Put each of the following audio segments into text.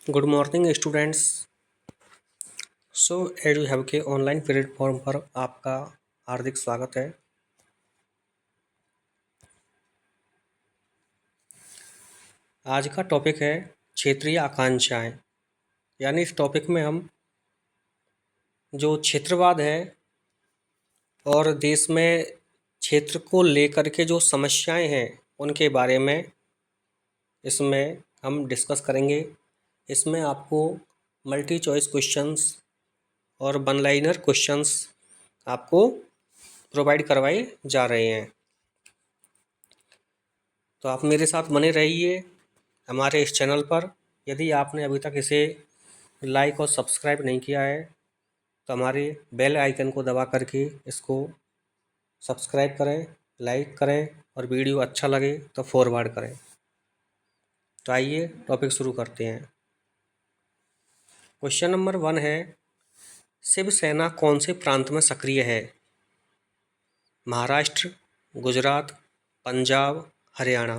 Good morning students. Edu have के online platform पर आपका हार्दिक स्वागत है। आज का टॉपिक है क्षेत्रीय आकांक्षाएं। यानी इस टॉपिक में हम जो क्षेत्रवाद है और देश में क्षेत्र को लेकर के जो समस्याएं हैं उनके बारे में इसमें हम डिस्कस करेंगे। इसमें आपको मल्टी चॉइस क्वेश्चंस और वन लाइनर क्वेश्चंस आपको प्रोवाइड करवाए जा रहे हैं। तो आप मेरे साथ बने रहिए हमारे इस चैनल पर। यदि आपने अभी तक इसे लाइक और सब्सक्राइब नहीं किया है तो हमारे बेल आइकन को दबा करके इसको सब्सक्राइब करें, लाइक करें और वीडियो अच्छा लगे तो फॉरवर्ड करें। तो आइए टॉपिक शुरू करते हैं। क्वेश्चन नंबर 1 है, शिवसेना कौन से प्रांत में सक्रिय है? महाराष्ट्र, गुजरात, पंजाब, हरियाणा।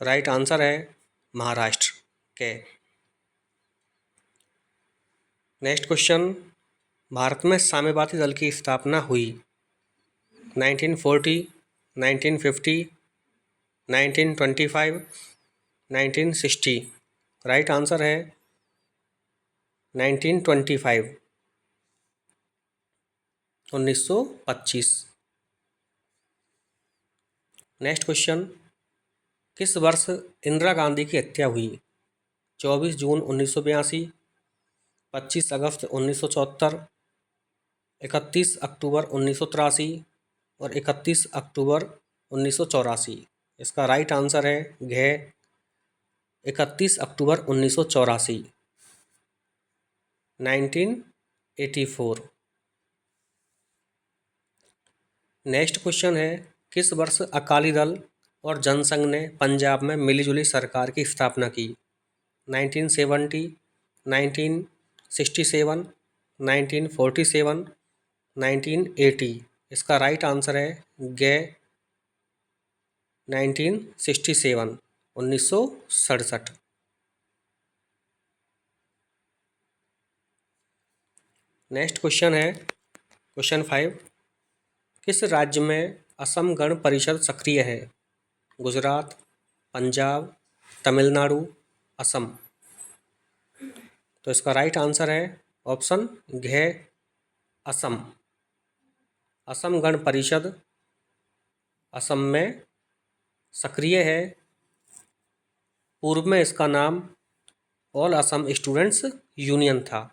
राइट आंसर है महाराष्ट्र के। नेक्स्ट क्वेश्चन, भारत में साम्यवादी दल की स्थापना हुई 1940, 1950, 1925, 1960। राइट आंसर है 1925, 1925। नेक्स्ट क्वेश्चन, किस वर्ष इंदिरा गांधी की हत्या हुई? 24 जून 1982, 25 अगस्त 1974, 31 अक्टूबर 1983 और 31 अक्टूबर 1984। इसका राइट आंसर है घ 31 अक्टूबर 1984, 1984। नेक्स्ट क्वेश्चन है, किस वर्ष अकाली दल और जनसंघ ने पंजाब में मिलीजुली सरकार की स्थापना की? 1970, 1967, 1947, 1980। इसका राइट आंसर है गे 1967, 1967। नेक्स्ट क्वेश्चन है क्वेश्चन 5, किस राज्य में असम गण परिषद सक्रिय है? गुजरात, पंजाब, तमिलनाडु, असम। तो इसका राइट आंसर है ऑप्शन घ असम। असम गण परिषद असम में सक्रिय है। पूर्व में इसका नाम ऑल असम स्टूडेंट्स यूनियन था।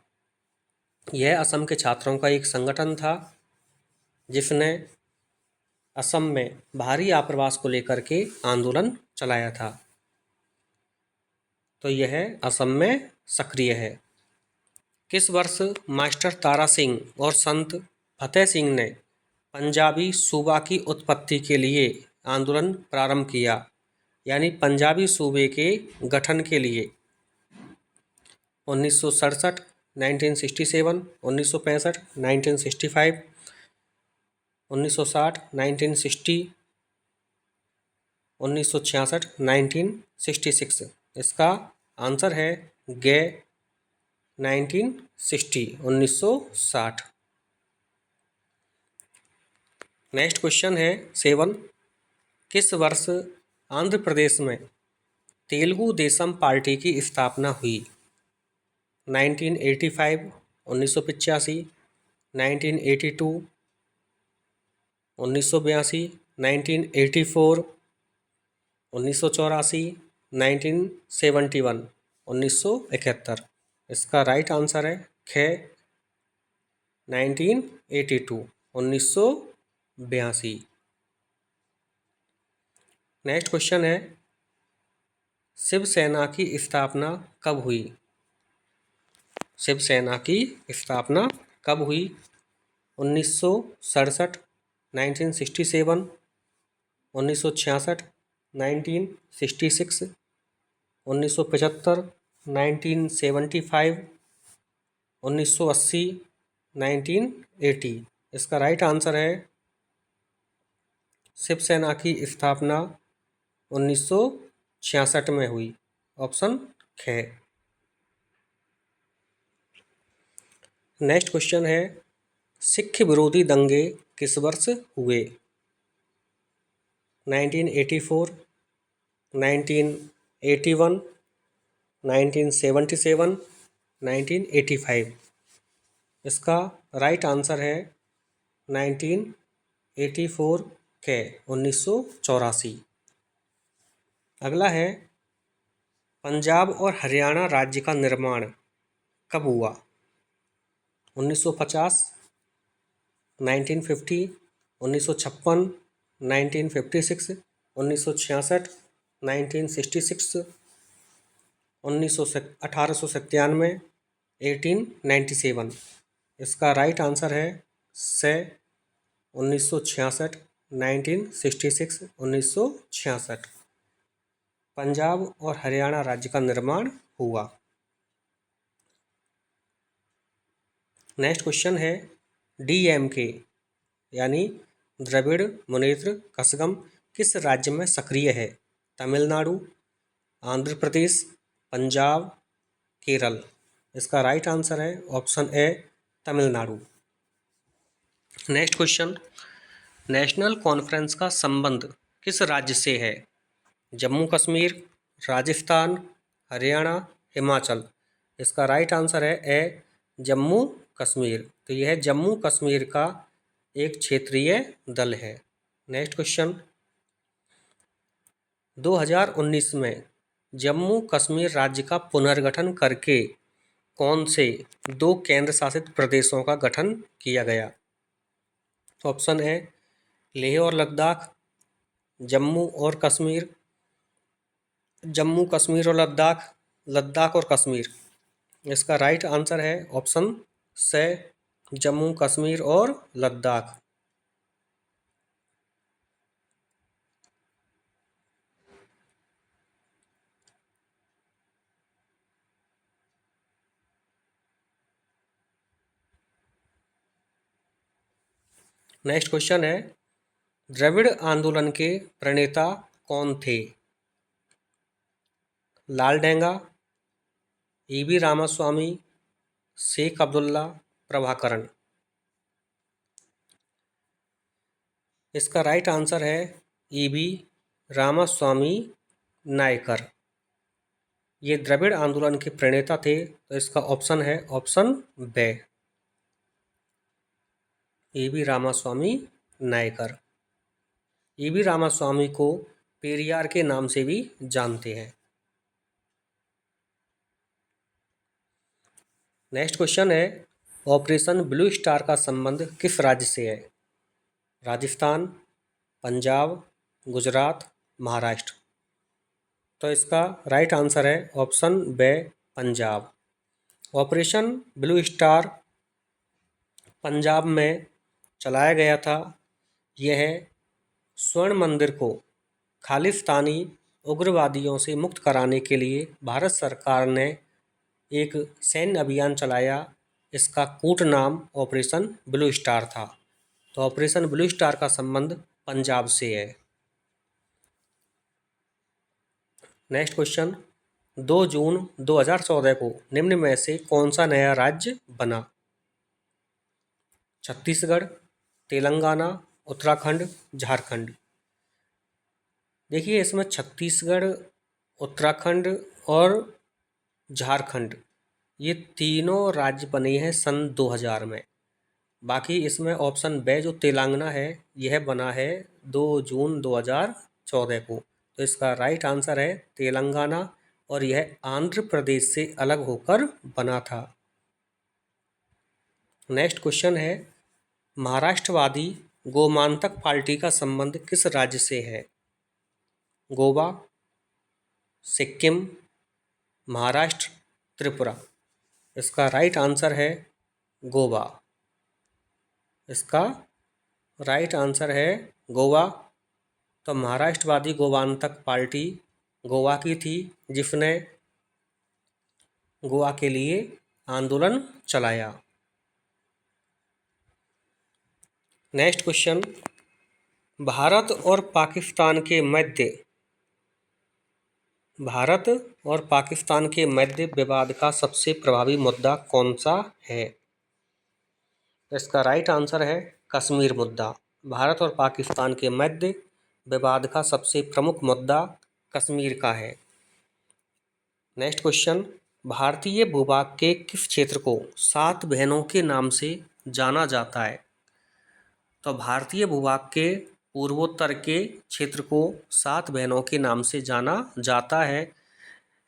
यह असम के छात्रों का एक संगठन था जिसने असम में भारी आप्रवास को लेकर के आंदोलन चलाया था। तो यह असम में सक्रिय है। किस वर्ष मास्टर तारा सिंह और संत फतेह सिंह ने पंजाबी सूबा की उत्पत्ति के लिए आंदोलन प्रारंभ किया? यानी पंजाबी सूबे के गठन के लिए 1967, 1967, 1965, 1965, 1960, 1960, 1966, 1966। इसका आंसर है गे 1960, 1960। नेक्स्ट क्वेश्चन है 7, किस वर्ष आंध्र प्रदेश में तेलुगु देशम पार्टी की स्थापना हुई? 1985, 1985, 1982, 1982, 1984, 1984, 1971, 1971। इसका राइट आंसर है ख 1982, 1982। नेक्स्ट क्वेश्चन है, शिवसेना की स्थापना कब हुई? शिवसेना की स्थापना कब हुई? 1967, 1967, 1966, 1966, 1975, 1975, 1980, 1980। इसका राइट आंसर है शिवसेना की स्थापना 1966 में हुई, ऑप्शन ख। नेक्स्ट क्वेश्चन है, सिख विरोधी दंगे किस वर्ष हुए? 1984, 1981, 1977, 1985। इसका राइट आंसर है 1984 के 1984। अगला है, पंजाब और हरियाणा राज्य का निर्माण कब हुआ? 1950, 1950, 1956, 1956, 1966, 1966, 1897, 1897। इसका राइट आंसर है से 1966, 1966, 1966। पंजाब और हरियाणा राज्य का निर्माण हुआ। नेक्स्ट क्वेश्चन है, डीएमके यानी द्रविड़ मुनेत्र कज़गम किस राज्य में सक्रिय है? तमिलनाडु, आंध्र प्रदेश, पंजाब, केरल। इसका राइट आंसर है option A Tamil Nadu. Next question, national conference का संबंध किस राज्य से है? जम्मू कश्मीर, राजस्थान, हरियाणा, हिमाचल। इसका राइट आंसर है ए जम्मू कश्मीर। तो यह जम्मू कश्मीर का एक क्षेत्रीय दल है। नेक्स्ट क्वेश्चन, 2019 में जम्मू कश्मीर राज्य का पुनर्गठन करके कौन से 2 केंद्र शासित प्रदेशों का गठन किया गया? ऑप्शन ए लेह और लद्दाख, जम्मू और कश्मीर, जम्मू कश्मीर और लद्दाख, लद्दाख और कश्मीर। इसका राइट आंसर है ऑप्शन से जम्मू कश्मीर और लद्दाख। नेक्स्ट क्वेश्चन है, द्रविड़ आंदोलन के प्रणेता कौन थे? लाल डेंगा, ईवी रामास्वामी, शेख अब्दुल्ला, प्रभाकरण। इसका राइट आंसर है ईवी रामास्वामी नायकर। ये द्रविड़ आंदोलन के प्रणेता थे। तो इसका ऑप्शन है option B E V Ramaswamy Naicker. E V Ramaswamy को पेरियार के नाम से भी जानते हैं। नेक्स्ट क्वेश्चन है, ऑपरेशन ब्लू स्टार का संबंध किस राज्य से है? राजस्थान, पंजाब, गुजरात, महाराष्ट्र। तो इसका राइट आंसर है ऑप्शन बे Punjab. Operation blue star Punjab में चलाया गया था। यह स्वर्ण मंदिर को खालिस्तानी उग्रवादियों से मुक्त कराने के लिए भारत सरकार ने एक सैन्य अभियान चलाया। इसका कूट नाम ऑपरेशन ब्लू स्टार था। तो ऑपरेशन ब्लू स्टार का संबंध पंजाब से है। नेक्स्ट क्वेश्चन, 2 जून 2014 को निम्न में से कौन सा नया राज्य बना? छत्तीसगढ़, तेलंगाना, उत्तराखंड, झारखंड। देखिए, इसमें छत्तीसगढ़, उत्तराखंड और झारखंड ये तीनों राज्य बने हैं सन 2000 में। बाकी इसमें ऑप्शन बे जो तेलंगाना है यह बना है 2 जून 2014 को। तो इसका राइट आंसर है तेलंगाना और यह आंध्र प्रदेश से अलग होकर बना था। नेक्स्ट क्वेश्चन है, महाराष्ट्रवादी गोमांतक पार्टी का संबंध किस राज्य से है? गोवा, सिक्किम, महाराष्ट्र, त्रिपुरा। इसका राइट आंसर है गोवा। इसका राइट आंसर है गोवा। तो महाराष्ट्रवादी गोमांतक पार्टी गोवा की थी जिसने गोवा के लिए आंदोलन चलाया। नेक्स्ट क्वेश्चन, भारत और पाकिस्तान के मध्य विवाद का सबसे प्रभावी मुद्दा कौन सा है? इसका राइट आंसर है कश्मीर मुद्दा। भारत और पाकिस्तान के मध्य विवाद का सबसे प्रमुख मुद्दा कश्मीर का है। नेक्स्ट क्वेश्चन, भारतीय भूभाग के किस क्षेत्र को 7 बहनों के नाम से जाना जाता है? तो भारतीय भूभाग के पूर्वोत्तर के क्षेत्र को 7 बहनों के नाम से जाना जाता है।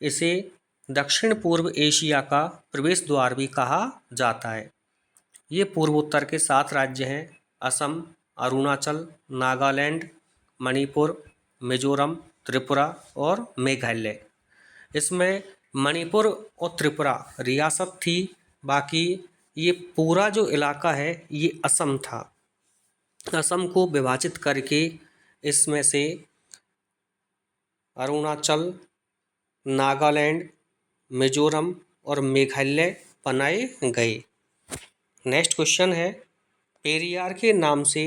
इसे दक्षिण पूर्व एशिया का प्रवेश द्वार भी कहा जाता है। ये पूर्वोत्तर के 7 राज्य हैं: असम, अरुणाचल, नागालैंड, मणिपुर, मिजोरम, त्रिपुरा और मेघालय। इसमें मणिपुर और त्रिपुरा रियासत थी, बाकी ये पूरा जो इलाका है ये असम था। असम को विभाजित करके इसमें से अरुणाचल, नागालैंड, मिजोरम और मेघालय बनाए गए। नेक्स्ट क्वेश्चन है, पेरियार के नाम से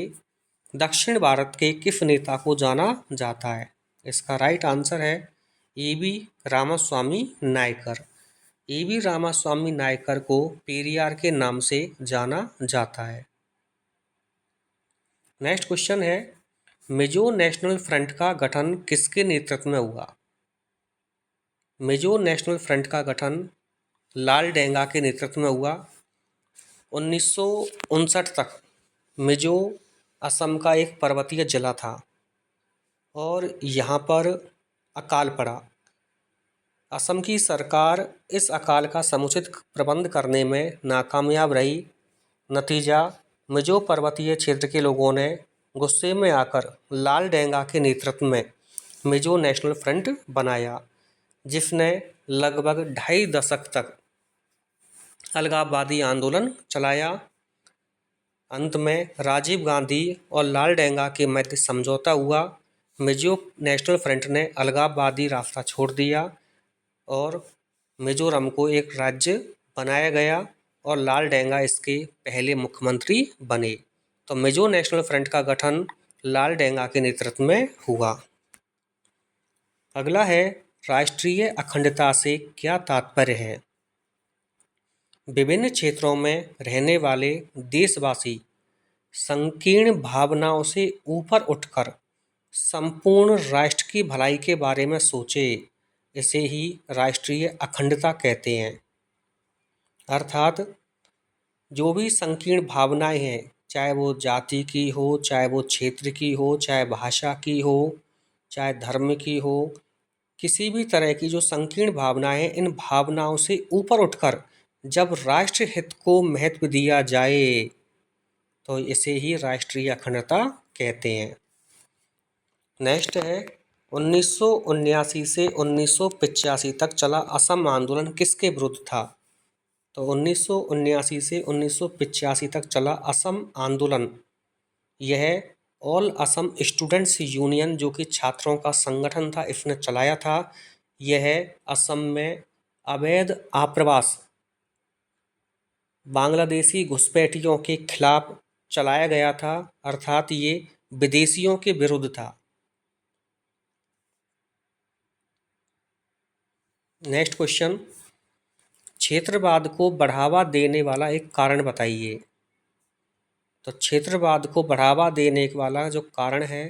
दक्षिण भारत के किस नेता को जाना जाता है? इसका राइट आंसर है ईवी रामास्वामी नायकर। ईवी रामास्वामी नायकर को पेरियार के नाम से जाना जाता है। नेक्स्ट क्वेश्चन है, मिजो नेशनल फ्रंट का गठन किसके नेतृत्व में हुआ? मिजो नेशनल फ्रंट का गठन लाल डेंगा के नेतृत्व में हुआ। 1959 तक मिजो असम का एक पर्वतीय जिला था और यहाँ पर अकाल पड़ा। असम की सरकार इस अकाल का समुचित प्रबंध करने में नाकामयाब रही। नतीजा, मिजो पर्वतीय क्षेत्र के लोगों ने गुस्से में आकर लाल डेंगा के नेतृत्व में मिजो नेशनल फ्रंट बनाया, जिसने लगभग 2.5 दशक तक अलगाववादी आंदोलन चलाया। अंत में राजीव गांधी और लाल डेंगा के मध्य समझौता हुआ। मिजो नेशनल फ्रंट ने अलगाववादी रास्ता छोड़ दिया और मिजोरम को एक राज्य बनाया गया और लाल डेंगा इसके पहले मुख्यमंत्री बने। तो मिजो नेशनल फ्रंट का गठन लाल डेंगा के नेतृत्व में हुआ। अगला है, राष्ट्रीय अखंडता से क्या तात्पर्य है? विभिन्न क्षेत्रों में रहने वाले देशवासी संकीर्ण भावनाओं से ऊपर उठकर संपूर्ण राष्ट्र की भलाई के बारे में सोचे, इसे ही राष्ट्रीय अखंडता कहते हैं। अर्थात जो भी संकीर्ण भावनाएं हैं, चाहे वो जाति की हो, चाहे वो क्षेत्र की हो, चाहे भाषा की हो, चाहे धर्म की हो, किसी भी तरह की जो संकीर्ण भावनाएं हैं, इन भावनाओं से ऊपर उठकर जब राष्ट्र हित को महत्व दिया जाए तो इसे ही राष्ट्रीय अखंडता कहते हैं। नेक्स्ट है, 1979 से 1985 तक चला असम आंदोलन किसके विरुद्ध था? तो 1979 से 1985 तक चला असम आंदोलन, यह ऑल असम स्टूडेंट्स यूनियन, जो कि छात्रों का संगठन था, इसने चलाया था। यह असम में अवैध आप्रवास बांग्लादेशी घुसपैठियों के खिलाफ चलाया गया था, अर्थात ये विदेशियों के विरुद्ध था। नेक्स्ट क्वेश्चन, क्षेत्रवाद को बढ़ावा देने वाला एक कारण बताइए। तो क्षेत्रवाद को बढ़ावा देने वाला जो कारण है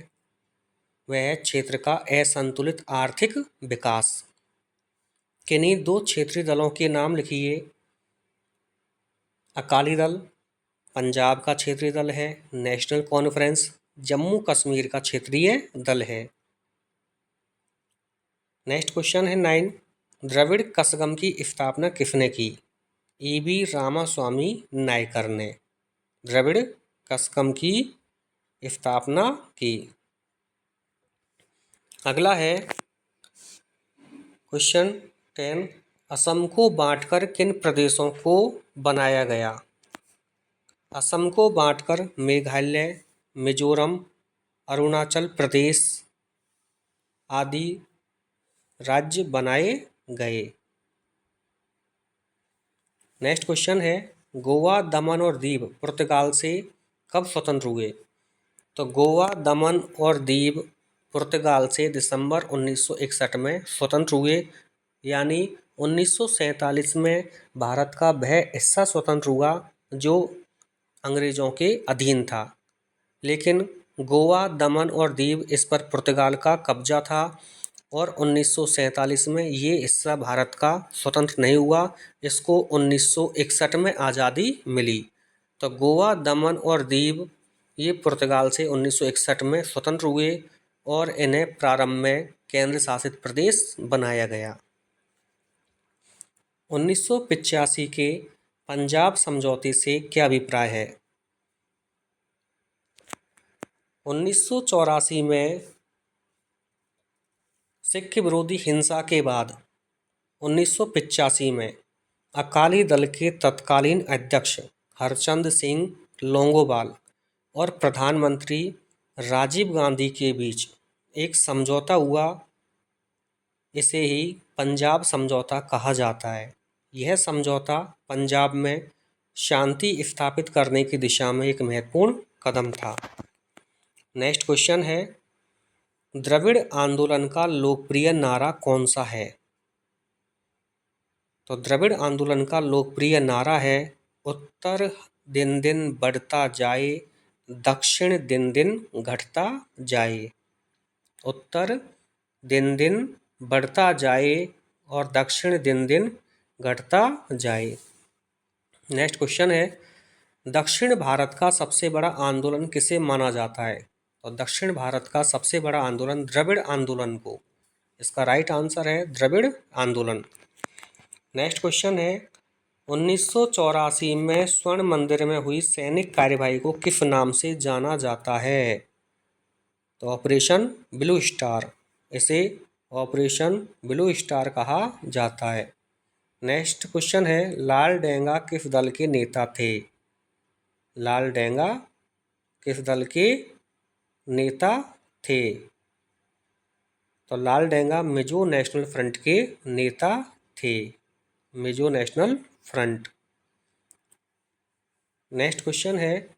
वह है क्षेत्र का असंतुलित आर्थिक विकास। किन्हीं 2 क्षेत्रीय दलों के नाम लिखिए। अकाली दल पंजाब का क्षेत्रीय दल है, नेशनल कॉन्फ्रेंस जम्मू कश्मीर का क्षेत्रीय दल है। नेक्स्ट क्वेश्चन है 9, द्रविड़ कसगम की स्थापना किसने की? ईवी रामास्वामी नायकर ने द्रविड़ कसगम की स्थापना की। अगला है क्वेश्चन 10, असम को बांटकर किन प्रदेशों को बनाया गया? असम को बांटकर मेघालय, मिजोरम, अरुणाचल प्रदेश आदि राज्य बनाए गए। नेक्स्ट क्वेश्चन है, गोवा, दमन और दीव पुर्तगाल से कब स्वतंत्र हुए? तो गोवा, दमन और दीव पुर्तगाल से दिसंबर 1961 में स्वतंत्र हुए, यानी 1947 में भारत का वह हिस्सा स्वतंत्र हुआ जो अंग्रेज़ों के अधीन था, लेकिन गोवा, दमन और दीव इस पर पुर्तगाल का कब्जा था और 1947 में ये हिस्सा भारत का स्वतंत्र नहीं हुआ। इसको 1961 में आज़ादी मिली। तो गोवा, दमन और दीव ये पुर्तगाल से 1961 में स्वतंत्र हुए और इन्हें प्रारंभ में केंद्र शासित प्रदेश बनाया गया। 1985 के पंजाब समझौते से क्या अभिप्राय है? 1984 में सिख विरोधी हिंसा के बाद 1985 में अकाली दल के तत्कालीन अध्यक्ष हरचंद सिंह लोंगोवाल और प्रधानमंत्री राजीव गांधी के बीच एक समझौता हुआ। इसे ही पंजाब समझौता कहा जाता है। यह समझौता पंजाब में शांति स्थापित करने की दिशा में एक महत्वपूर्ण कदम था। नेक्स्ट क्वेश्चन है, द्रविड़ आंदोलन का लोकप्रिय नारा कौन सा है? तो द्रविड़ आंदोलन का लोकप्रिय नारा है, उत्तर दिन दिन बढ़ता जाए, दक्षिण दिन दिन घटता जाए। उत्तर दिन दिन बढ़ता जाए और दक्षिण दिन दिन घटता जाए। नेक्स्ट क्वेश्चन है, दक्षिण भारत का सबसे बड़ा आंदोलन किसे माना जाता है? तो दक्षिण भारत का सबसे बड़ा आंदोलन द्रविड़ आंदोलन को। इसका राइट आंसर है द्रविड़ आंदोलन। नेक्स्ट क्वेश्चन है, 1984 में स्वर्ण मंदिर में हुई सैनिक कार्यवाही को किस नाम से जाना जाता है? तो ऑपरेशन ब्लू स्टार। इसे ऑपरेशन ब्लू स्टार कहा जाता है। नेक्स्ट क्वेश्चन है, लाल डेंगा किस दल के नेता थे? लाल डेंगा किस दल के नेता थे? तो लाल डेंगा मिजो नेशनल फ्रंट के नेता थे। Mizo national front. Next question है,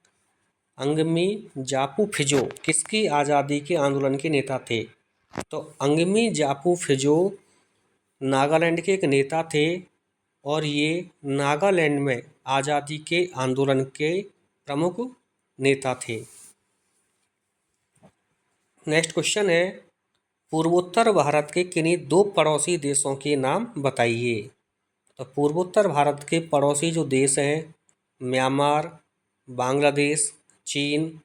अंगमी जापू फिजो किसकी आज़ादी के आंदोलन के नेता थे? तो अंगमी जापू फिजो नागालैंड के एक नेता थे और ये नागालैंड में आज़ादी के आंदोलन के प्रमुख नेता थे। नेक्स्ट क्वेश्चन है, पूर्वोत्तर भारत के किन्हीं दो पड़ोसी देशों के नाम बताइए। तो पूर्वोत्तर भारत के पड़ोसी जो देश हैं, म्यांमार, बांग्लादेश, चीन,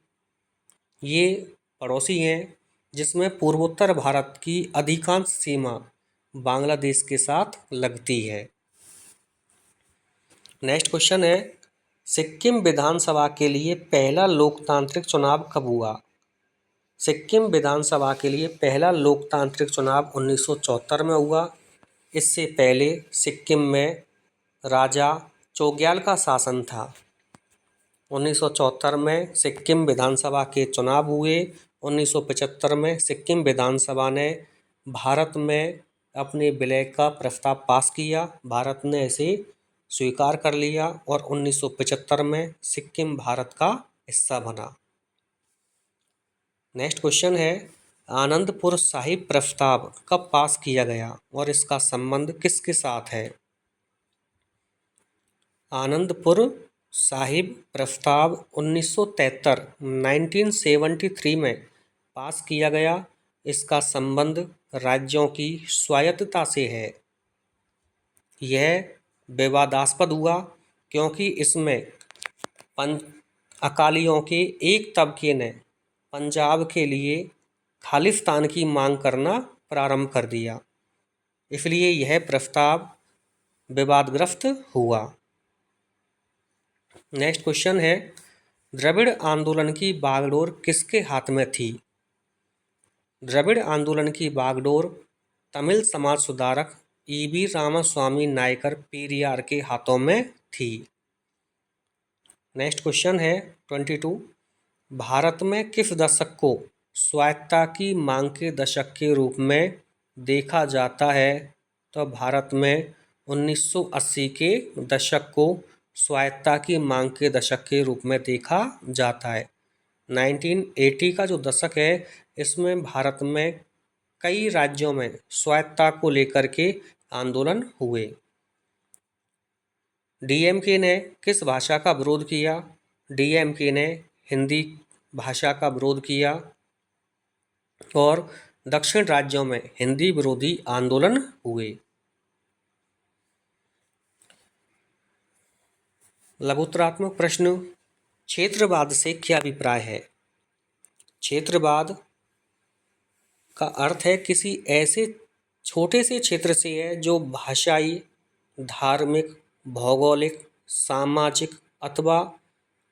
ये पड़ोसी हैं, जिसमें पूर्वोत्तर भारत की अधिकांश सीमा बांग्लादेश के साथ लगती है। नेक्स्ट क्वेश्चन है, सिक्किम विधानसभा के लिए पहला लोकतांत्रिक चुनाव कब हुआ? सिक्किम विधानसभा के लिए पहला लोकतांत्रिक चुनाव 1974 में हुआ। इससे पहले सिक्किम में राजा चोग्याल का शासन था। 1974 में सिक्किम विधानसभा के चुनाव हुए। 1975 में सिक्किम विधानसभा ने भारत में अपने विलय का प्रस्ताव पास किया। भारत ने इसे स्वीकार कर लिया और 1975 में सिक्किम भारत का हिस्सा बना। नेक्स्ट क्वेश्चन है, आनंदपुर साहिब प्रस्ताव कब पास किया गया और इसका संबंध किसके साथ है? आनंदपुर साहिब प्रस्ताव 1973 में पास किया गया। इसका संबंध राज्यों की स्वायत्तता से है। यह विवादास्पद हुआ क्योंकि इसमें अकालियों के एक तबके ने पंजाब के लिए खालिस्तान की मांग करना प्रारंभ कर दिया, इसलिए यह प्रस्ताव विवादग्रस्त हुआ। नेक्स्ट क्वेश्चन है, द्रविड़ आंदोलन की बागडोर किसके हाथ में थी? द्रविड़ आंदोलन की बागडोर तमिल समाज सुधारक ईवी रामास्वामी नायकर पेरियार के हाथों में थी। नेक्स्ट क्वेश्चन है 22, भारत में किस दशक को स्वायत्तता की मांग के दशक के रूप में देखा जाता है? तो भारत में 1980 के दशक को स्वायत्तता की मांग के दशक के रूप में देखा जाता है। 1980 का जो दशक है, इसमें भारत में कई राज्यों में स्वायत्तता को लेकर के आंदोलन हुए। डीएमके ने किस भाषा का विरोध किया? डीएमके ने हिंदी भाषा का विरोध किया और दक्षिण राज्यों में हिंदी विरोधी आंदोलन हुए। लघुत्तरात्मक प्रश्न, क्षेत्रवाद से क्या अभिप्राय है? क्षेत्रवाद का अर्थ है किसी ऐसे छोटे से क्षेत्र से है जो भाषाई, धार्मिक, भौगोलिक, सामाजिक अथवा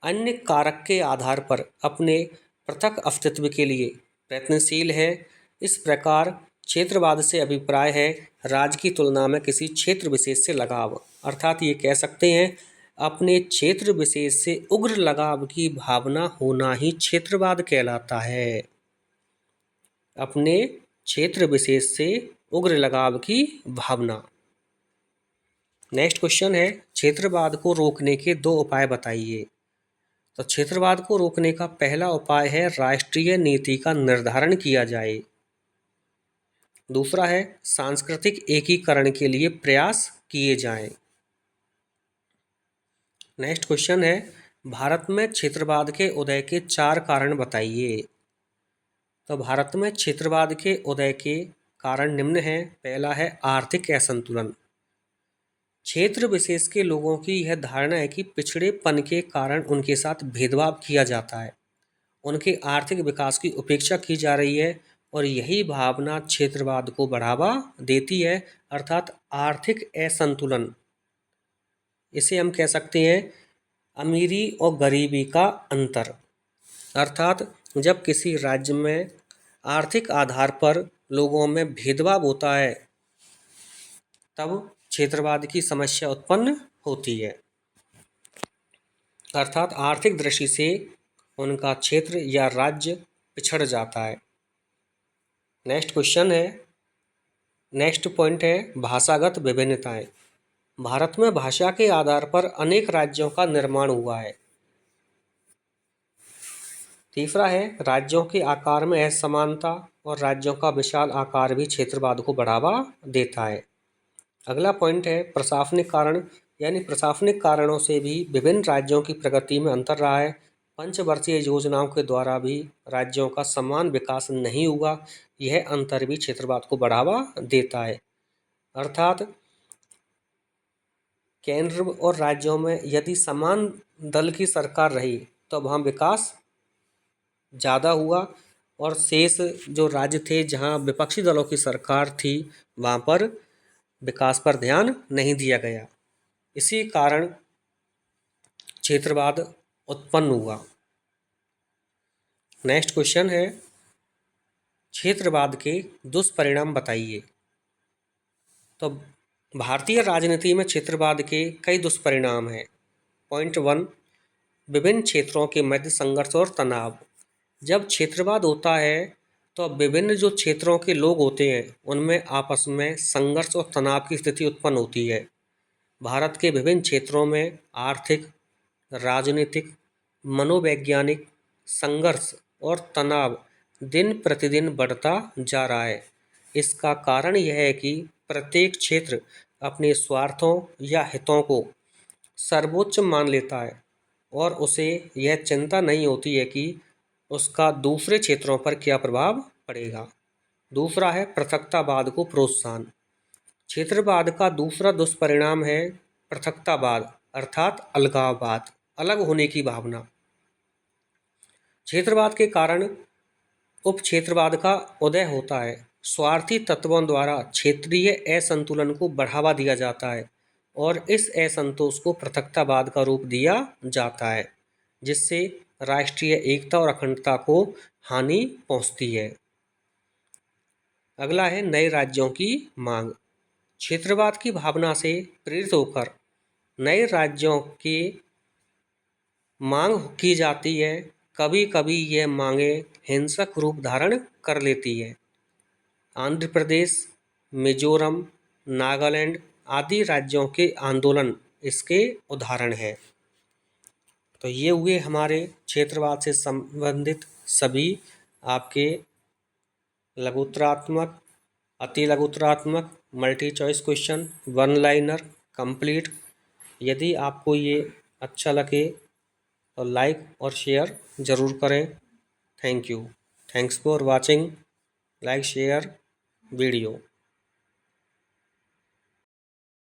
अन्य कारक के आधार पर अपने पृथक अस्तित्व के लिए प्रयत्नशील है। इस प्रकार क्षेत्रवाद से अभिप्राय है राज्य की तुलना में किसी क्षेत्र विशेष से लगाव, अर्थात ये कह सकते हैं अपने क्षेत्र विशेष से उग्र लगाव की भावना होना ही क्षेत्रवाद कहलाता है। अपने क्षेत्र विशेष से उग्र लगाव की भावना। नेक्स्ट क्वेश्चन है, क्षेत्रवाद को रोकने के 2 उपाय बताइए। तो क्षेत्रवाद को रोकने का पहला उपाय है राष्ट्रीय नीति का निर्धारण किया जाए। दूसरा है सांस्कृतिक एकीकरण के लिए प्रयास किए जाएं। नेक्स्ट क्वेश्चन है, भारत में क्षेत्रवाद के उदय के 4 कारण बताइए। तो भारत में क्षेत्रवाद के उदय के कारण निम्न हैं। पहला है आर्थिक असंतुलन। क्षेत्र विशेष के लोगों की यह धारणा है कि पिछड़ेपन के कारण उनके साथ भेदभाव किया जाता है, उनके आर्थिक विकास की उपेक्षा की जा रही है और यही भावना क्षेत्रवाद को बढ़ावा देती है, अर्थात आर्थिक असंतुलन। इसे हम कह सकते हैं अमीरी और गरीबी का अंतर, अर्थात जब किसी राज्य में आर्थिक आधार पर लोगों में भेदभाव होता है तब क्षेत्रवाद की समस्या उत्पन्न होती है, अर्थात आर्थिक दृष्टि से उनका क्षेत्र या राज्य पिछड़ जाता है। नेक्स्ट क्वेश्चन है, नेक्स्ट पॉइंट है भाषागत विभिन्नताएं। भारत में भाषा के आधार पर अनेक राज्यों का निर्माण हुआ है। तीसरा है राज्यों के आकार में असमानता और राज्यों का विशाल आकार भी क्षेत्रवाद को बढ़ावा देता है। अगला पॉइंट है प्रशासनिक कारण, यानी प्रशासनिक कारणों से भी विभिन्न राज्यों की प्रगति में अंतर रहा है। पंचवर्षीय योजनाओं के द्वारा भी राज्यों का समान विकास नहीं हुआ, यह अंतर भी क्षेत्रवाद को बढ़ावा देता है। अर्थात केंद्र और राज्यों में यदि समान दल की सरकार रही तो वहाँ विकास ज़्यादा हुआ और शेष जो राज्य थे जहाँ विपक्षी दलों की सरकार थी वहाँ पर विकास पर ध्यान नहीं दिया गया। इसी कारण क्षेत्रवाद उत्पन्न हुआ। नेक्स्ट क्वेश्चन है क्षेत्रवाद के दुष्परिणाम बताइए। तो भारतीय राजनीति में क्षेत्रवाद के कई दुष्परिणाम हैं। पॉइंट 1, विभिन्न क्षेत्रों के मध्य संघर्ष और तनाव। जब क्षेत्रवाद होता है तो विभिन्न जो क्षेत्रों के लोग होते हैं उनमें आपस में संघर्ष और तनाव की स्थिति उत्पन्न होती है। भारत के विभिन्न क्षेत्रों में आर्थिक, राजनीतिक, मनोवैज्ञानिक संघर्ष और तनाव दिन प्रतिदिन बढ़ता जा रहा है। इसका कारण यह है कि प्रत्येक क्षेत्र अपने स्वार्थों या हितों को सर्वोच्च मान लेता है और उसे यह चिंता नहीं होती है कि उसका दूसरे क्षेत्रों पर क्या प्रभाव पड़ेगा। दूसरा है पृथकतावाद को प्रोत्साहन। क्षेत्रवाद का दूसरा दुष्परिणाम है पृथकतावाद, अर्थात अलगाववाद, अलग होने की भावना। क्षेत्रवाद के कारण उपक्षेत्रवाद का उदय होता है। स्वार्थी तत्वों द्वारा क्षेत्रीय असंतुलन को बढ़ावा दिया जाता है और इस असंतोष को पृथकतावाद का रूप दिया जाता है, जिससे राष्ट्रीय एकता और अखंडता को हानि पहुंचती है। अगला है नए राज्यों की मांग। क्षेत्रवाद की भावना से प्रेरित होकर नए राज्यों की मांग की जाती है। कभी कभी यह मांगें हिंसक रूप धारण कर लेती है। आंध्र प्रदेश, मिजोरम, नागालैंड आदि राज्यों के आंदोलन इसके उदाहरण हैं। तो ये हुए हमारे क्षेत्रवाद से संबंधित सभी आपके लघुत्तरात्मक, अति लघुत्तरात्मक, multi choice question, one liner, complete. यदि आपको ये अच्छा लगे और लाइक और शेयर ज़रूर करें। Thank you. Thanks for watching. Like share video.